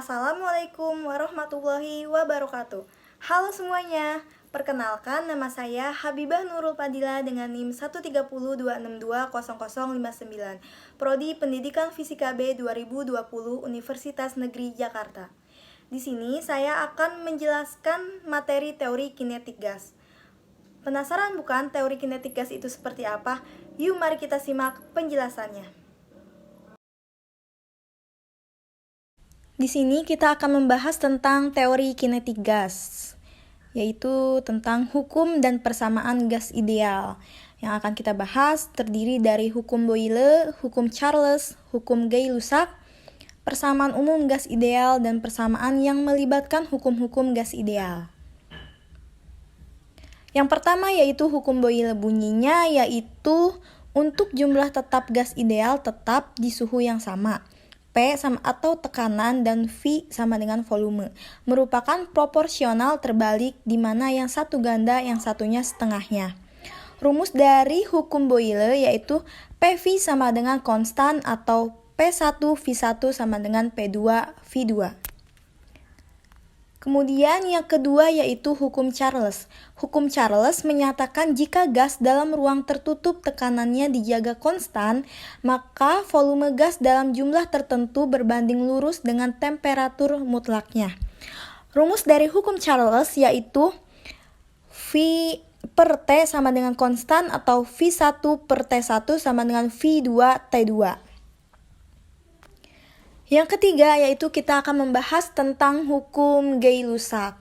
Assalamualaikum warahmatullahi wabarakatuh. Halo semuanya, perkenalkan nama saya Habibah Nurul Fadila dengan NIM 13026200059, Prodi Pendidikan Fisika B 2020 Universitas Negeri Jakarta. Di sini saya akan menjelaskan materi teori kinetik gas. Penasaran bukan teori kinetik gas itu seperti apa? Yuk mari kita simak penjelasannya. Di sini kita akan membahas tentang teori kinetik gas, yaitu tentang hukum dan persamaan gas ideal. Yang akan kita bahas terdiri dari hukum Boyle, hukum Charles, hukum Gay-Lussac, persamaan umum gas ideal, dan persamaan yang melibatkan hukum-hukum gas ideal. Yang pertama yaitu hukum Boyle, bunyinya yaitu untuk jumlah tetap gas ideal tetap di suhu yang sama. P sama atau tekanan dan V sama dengan volume, merupakan proporsional terbalik di mana yang satu ganda, yang satunya setengahnya. Rumus dari hukum Boyle yaitu PV sama dengan konstan atau P1V1 sama dengan P2V2. Kemudian yang kedua yaitu hukum Charles. Hukum Charles menyatakan jika gas dalam ruang tertutup tekanannya dijaga konstan, maka volume gas dalam jumlah tertentu berbanding lurus dengan temperatur mutlaknya. Rumus dari hukum Charles yaitu V per T sama dengan konstan atau V1 per T1 sama dengan V2 T2. Yang ketiga yaitu kita akan membahas tentang hukum Gay-Lussac.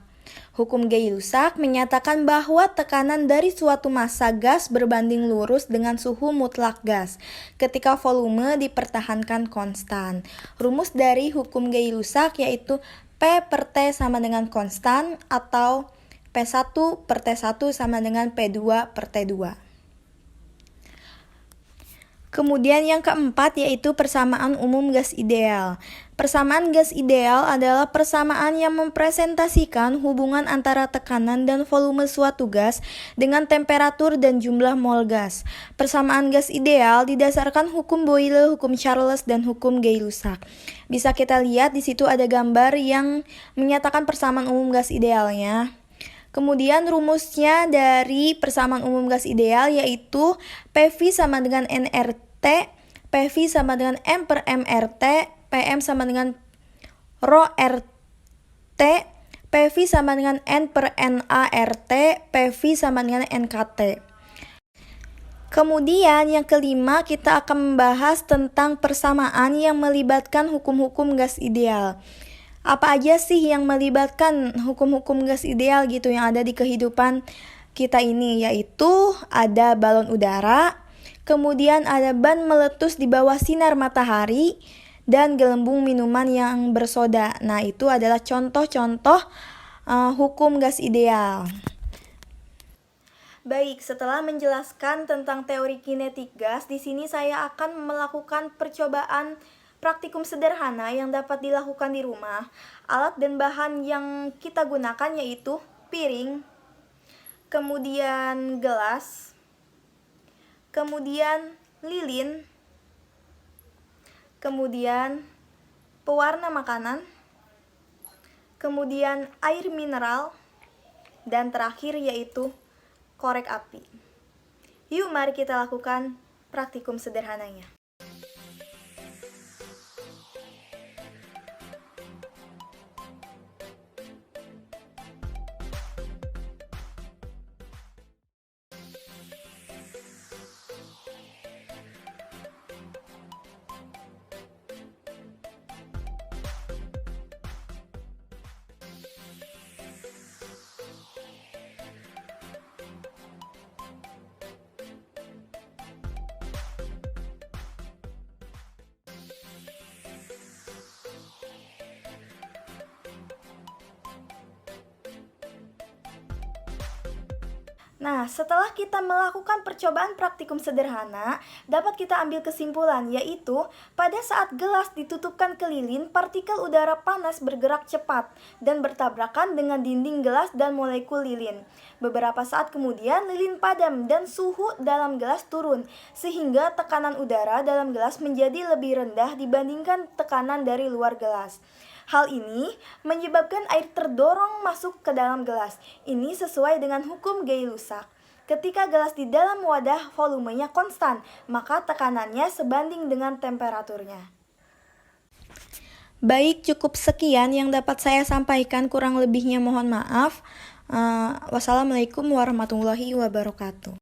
Hukum Gay-Lussac menyatakan bahwa tekanan dari suatu massa gas berbanding lurus dengan suhu mutlak gas ketika volume dipertahankan konstan. Rumus dari hukum Gay-Lussac yaitu P per T sama dengan konstan atau P1 per T1 sama dengan P2 per T2. Kemudian yang keempat yaitu persamaan umum gas ideal. Persamaan gas ideal adalah persamaan yang mempresentasikan hubungan antara tekanan dan volume suatu gas dengan temperatur dan jumlah mol gas. Persamaan gas ideal didasarkan hukum Boyle, hukum Charles, dan hukum Gay-Lussac. Bisa kita lihat di situ ada gambar yang menyatakan persamaan umum gas idealnya. Kemudian rumusnya dari persamaan umum gas ideal yaitu PV sama dengan nRT, PV sama dengan M per mRT, PM sama dengan rho RT, PV sama dengan N per NART, PV sama dengan NKT. Kemudian yang kelima kita akan membahas tentang persamaan yang melibatkan hukum-hukum gas ideal. Apa aja sih yang melibatkan hukum-hukum gas ideal gitu yang ada di kehidupan kita ini, yaitu ada balon udara, kemudian ada ban meletus di bawah sinar matahari, dan gelembung minuman yang bersoda. Nah, itu adalah contoh-contoh hukum gas ideal. Baik, setelah menjelaskan tentang teori kinetik gas, di sini saya akan melakukan percobaan praktikum sederhana yang dapat dilakukan di rumah. Alat dan bahan yang kita gunakan yaitu piring, kemudian gelas, kemudian lilin, kemudian pewarna makanan, kemudian air mineral, dan terakhir yaitu korek api. Yuk mari kita lakukan praktikum sederhananya. Nah, setelah kita melakukan percobaan praktikum sederhana, dapat kita ambil kesimpulan, yaitu pada saat gelas ditutupkan ke lilin, partikel udara panas bergerak cepat dan bertabrakan dengan dinding gelas dan molekul lilin. Beberapa saat kemudian, lilin padam dan suhu dalam gelas turun, sehingga tekanan udara dalam gelas menjadi lebih rendah dibandingkan tekanan dari luar gelas. Hal ini menyebabkan air terdorong masuk ke dalam gelas. Ini sesuai dengan hukum Gay-Lussac. Ketika gelas di dalam wadah volumenya konstan, maka tekanannya sebanding dengan temperaturnya. Baik, cukup sekian yang dapat saya sampaikan, kurang lebihnya mohon maaf. Wassalamualaikum warahmatullahi wabarakatuh.